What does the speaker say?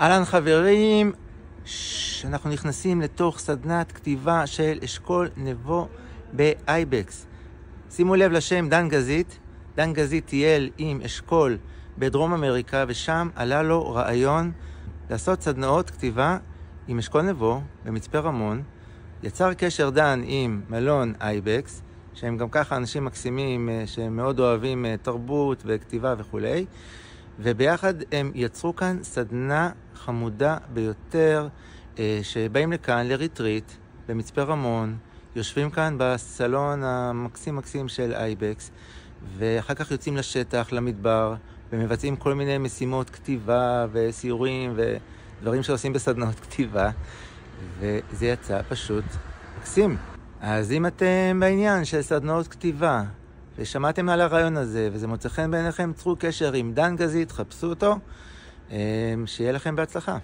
אהלן חברים, אנחנו נכנסים לתוך סדנת כתיבה של אשכול נבו באייבקס. שימו לב לשם דן גזית. דן גזית טייל עם אשכול בדרום אמריקה, ושם עלה לו רעיון לעשות סדנאות כתיבה עם אשכול נבו במצפה רמון. יצר קשר דן עם מלון אייבקס, שהם גם ככה אנשים מקסימים שהם מאוד אוהבים תרבות וכתיבה וכו'. וביחד הם יצרו כאן סדנה חמודה ביותר, שבאים לכאן לריטריט במצפה רמון, יושבים כאן בסלון המקסים של אייבקס, ואחר כך יוצאים לשטח, למדבר, ומבצעים כל מיני משימות כתיבה וסיורים ודברים שעושים בסדנות כתיבה, וזה יצא פשוט מקסים. אז אם אתם בעניין של סדנות כתיבה ושמעתם על הרעיון הזה וזה מוצא חן בעיניכם, צרו קשר עם דן גזית, חפשו אותו, שיהיה לכם בהצלחה.